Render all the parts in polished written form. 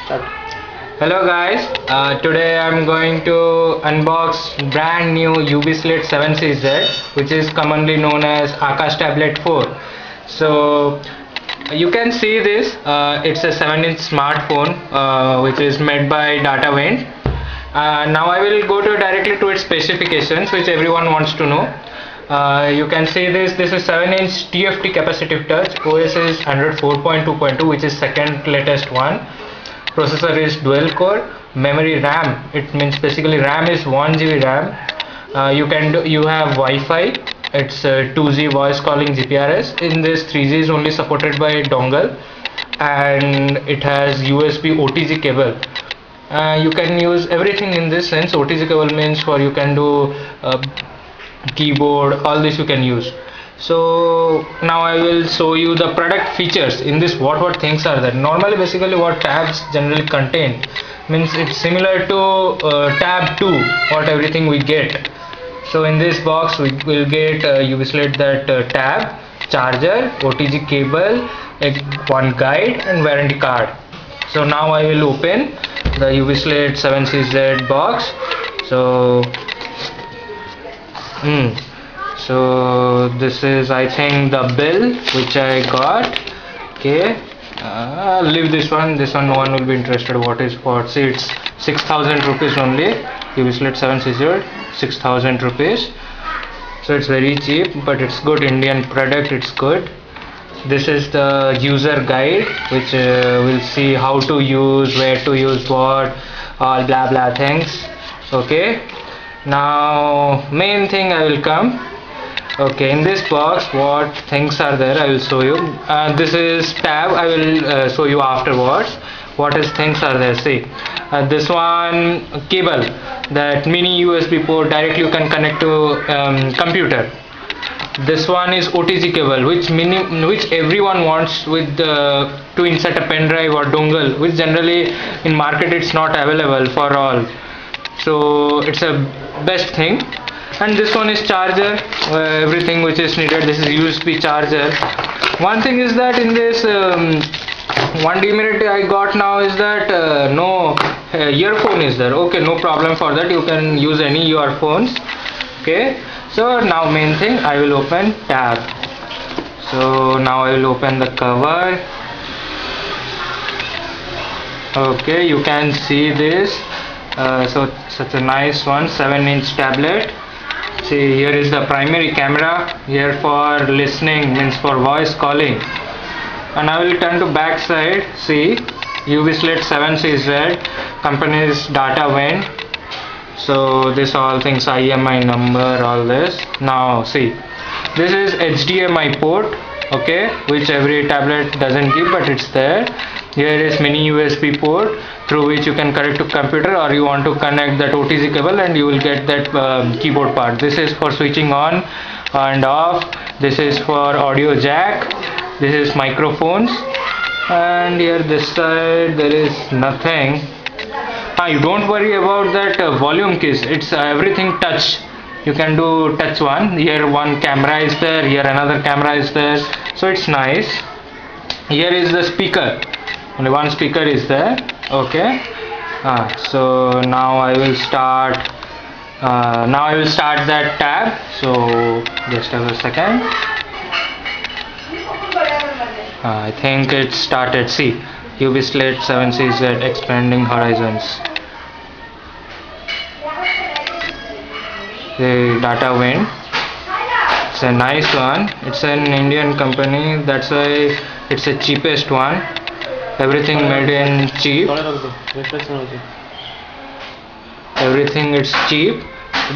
Start. Hello guys, today I'm going to unbox brand new UV Slate 7CZ, which is commonly known as Akash Tablet 4. So you can see this, it's a 7-inch smartphone which is made by DataVent. Now I will go directly to its specifications, which everyone wants to know. You can see this is 7-inch TFT capacitive touch. OS is Android 4.2.2, which is second latest one. Processor is dual core. Memory RAM, it means basically RAM is 1 GB RAM. You have Wi-Fi. It's 2G voice calling GPRS. In this, 3G is only supported by dongle, and it has USB OTG cable. You can use everything in this sense. OTG cable means for you can do keyboard, all this you can use. So now I will show you the product features. In this, what things are there. Normally, basically what tabs generally contain means it's similar to tab 2, what everything we get. So in this box we will get UV Slate that tab, charger, OTG cable, one guide and warranty card. So now I will open the UV Slate 7CZ box. So this is, I think, the bill which I got. Okay, leave this one no one will be interested what is what. See, it's 6,000 rupees only. UV Slate 7CZ, 6,000 rupees. So it's very cheap, but it's good Indian product, it's good. This is the user guide, which will see how to use, where to use what, all blah blah things. Okay, now main thing I will come. Okay, in this box what things are there I will show you. This is tab, I will show you afterwards what is things are there. See, this one cable, that mini USB port, directly you can connect to computer. This one is OTG cable, which everyone wants with to insert a pen drive or dongle, which generally in market it's not available for all. So it's a best thing. And this one is charger, everything which is needed. This is USB charger. One thing is that in this one demerit I got now is that no earphone is there. Okay, no problem for that, you can use any earphones. Okay, so now main thing, I will open tab. So now I will open the cover. Okay, you can see this. So such a nice one, 7-inch tablet. See, here is the primary camera, here for listening, means for voice calling. And I will turn to back side. See, UV Slate 7CZ, company is DataVent. So this all things, IMI number, all this. Now see, this is HDMI port, okay, which every tablet doesn't give, but it's there. Here is mini USB port through which you can connect to computer, or you want to connect that OTG cable and you will get that keyboard part. This is for switching on and off. This is for audio jack. This is microphones. And here this side there is nothing. You don't worry about that volume keys. It's everything touch. You can do touch one. Here one camera is there. Here another camera is there. So it's nice. Here is the speaker. Only one speaker is there. Okay. So now I will start. That tab. So just have a second. I think it started. See, UV Slate 7CZ expanding horizons. The DataVent. It's a nice one. It's an Indian company. That's why it's the cheapest one. Everything made in cheap. Everything is cheap.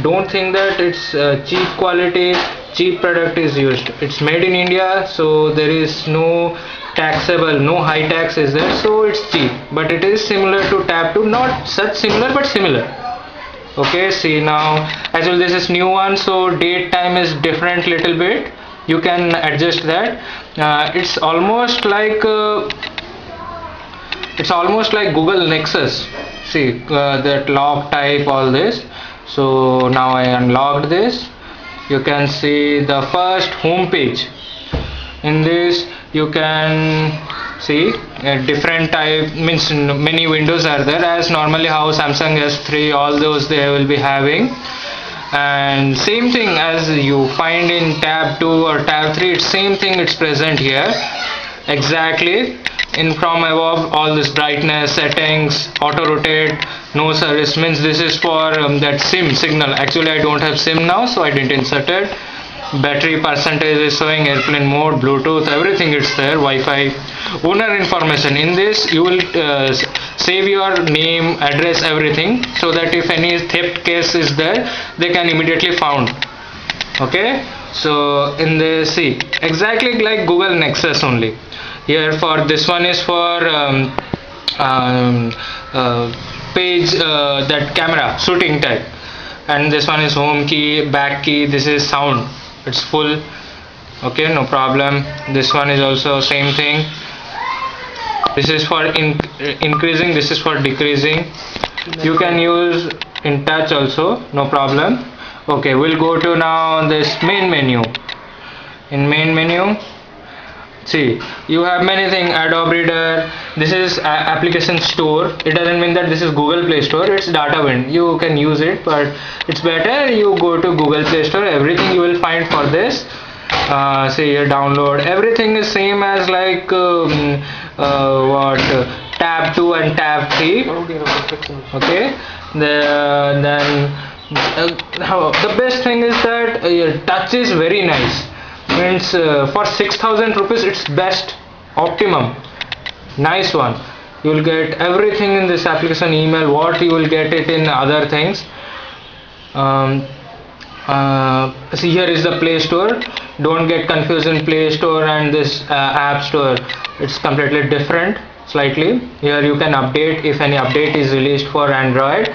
Don't think that it's cheap quality, cheap product is used. It's made in India, so there is no taxable, no high tax is there, so it's cheap. But it is similar to tab 2, not such similar but similar. Okay, see now, as well this is new one, so date time is different little bit. You can adjust that. It's almost like Google Nexus. See, that lock type, all this. So now I unlocked this. You can see the first home page. In this you can See, different type means many windows are there, as normally how Samsung S3, all those they will be having. And same thing as you find in tab 2 or tab 3, it's same thing, it's present here exactly. In from above, all this brightness, settings, auto rotate, no service, means this is for that SIM signal. Actually I don't have SIM now, so I didn't insert it. Battery percentage is showing, airplane mode, Bluetooth, everything it's there, Wi-Fi. Owner information, in this you will save your name, address, everything, so that if any theft case is there, they can immediately found. Okay, so in this, see, exactly like Google Nexus only. Here for this one is for um, page, that camera shooting type, and this one is home key, back key, this is sound, it's full. Okay, no problem. This one is also same thing. This is for increasing, this is for decreasing. You can use in touch also, no problem. Okay, we'll go to now this main menu. In main menu, see, you have many things. Adobe Reader, this is application store. It doesn't mean that this is Google Play Store, it's data wind, you can use it, but it's better you go to Google Play Store. Everything you will find for this. See here, download, everything is same as like what tab 2 and tab 3. Okay, then the best thing is that touch is very nice, means for 6,000 rupees it's best, optimum, nice one. You will get everything in this application, email, what you will get it in other things. See, here is the Play Store. Don't get confused in Play Store and this App Store, it's completely different slightly. Here you can update if any update is released for Android.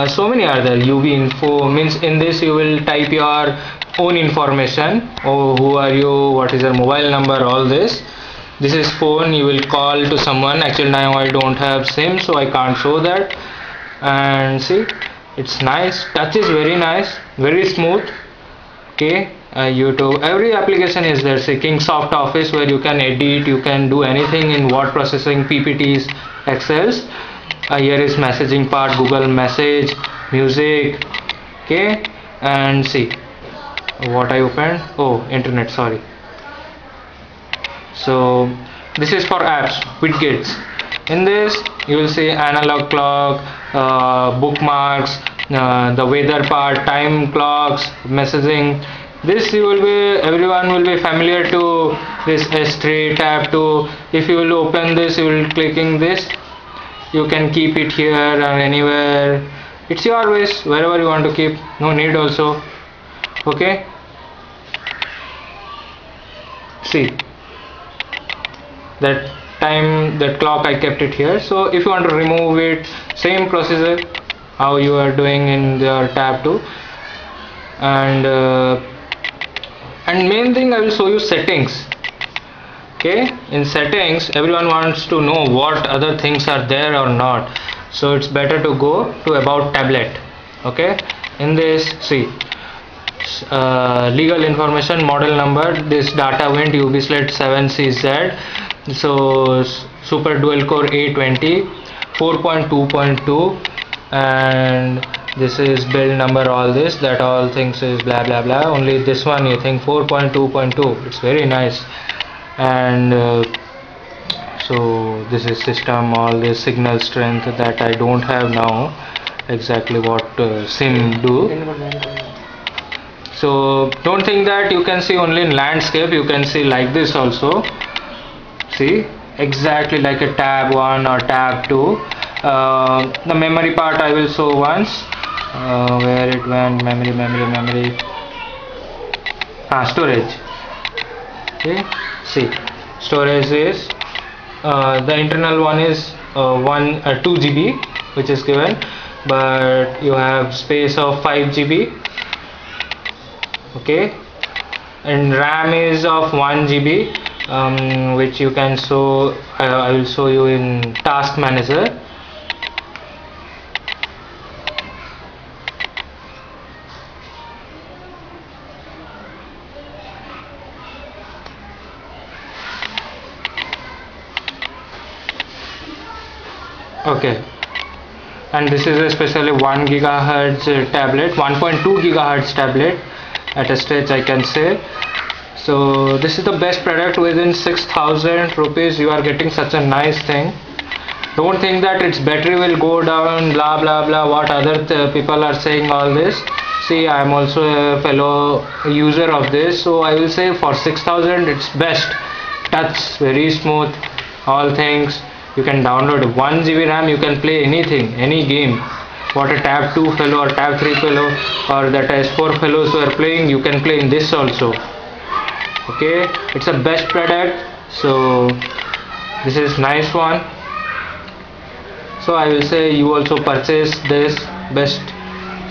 So many are there. UV info, means in this you will type your own information. Oh, who are you, what is your mobile number, all this. This is phone, you will call to someone. Actually now I don't have SIM, so I can't show that. And see, it's nice, touch is very nice, very smooth. Okay, YouTube, every application is there. See, Kingsoft Office, where you can edit, you can do anything in word processing, PPTs, Excels. Here is messaging part, Google Message, music. Okay, and see what I opened. Oh, internet, sorry. So this is for apps, widgets. In this you will see analog clock, bookmarks, the weather part, time clocks, messaging. This you will be, everyone will be familiar to this S3, tab 2. If you will open this, you will clicking this, you can keep it here or anywhere, it's your wish, wherever you want to keep, no need also. Okay, see that time, that clock I kept it here. So if you want to remove it, same procedure how you are doing in the tab 2. And main thing, I will show you settings. Okay, in settings everyone wants to know what other things are there or not, so it's better to go to about tablet. Okay, in this, see, legal information, model number, this data wind UBSLED 7CZ, so super dual core A20 4.2.2, and this is build number, all this, that all things is blah blah blah. Only this one you think 4.2.2, it's very nice. And so this is system, all this signal strength, that I don't have now exactly what SIM do. So don't think that you can see only in landscape, you can see like this also. See, exactly like a tab 1 or tab 2. The memory part I will show once. Where it went, memory, storage. Okay, see, storage is the internal one is 2 GB, which is given, but you have space of 5 GB. Okay, and RAM is of 1 GB, which you can show, I will show you in task manager. Okay, and this is especially 1 gigahertz tablet, 1.2 gigahertz tablet at a stretch, I can say. So this is the best product. Within 6,000 rupees you are getting such a nice thing. Don't think that its battery will go down, blah blah blah, what other people are saying all this. See, I am also a fellow user of this, so I will say for 6,000 it's best. Touch very smooth, all things. You can download 1 GB RAM, you can play anything, any game. What a tab 2 fellow or tab 3 fellow or that S4 fellows who are playing, you can play in this also. Okay, it's a best product. So this is nice one. So I will say you also purchase this best.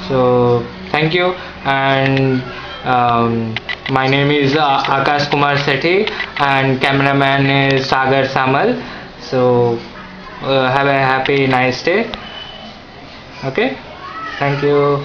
So thank you, and my name is Akash Kumar Sethi, and cameraman is Sagar Samal. So have a happy nice day. Okay, thank you.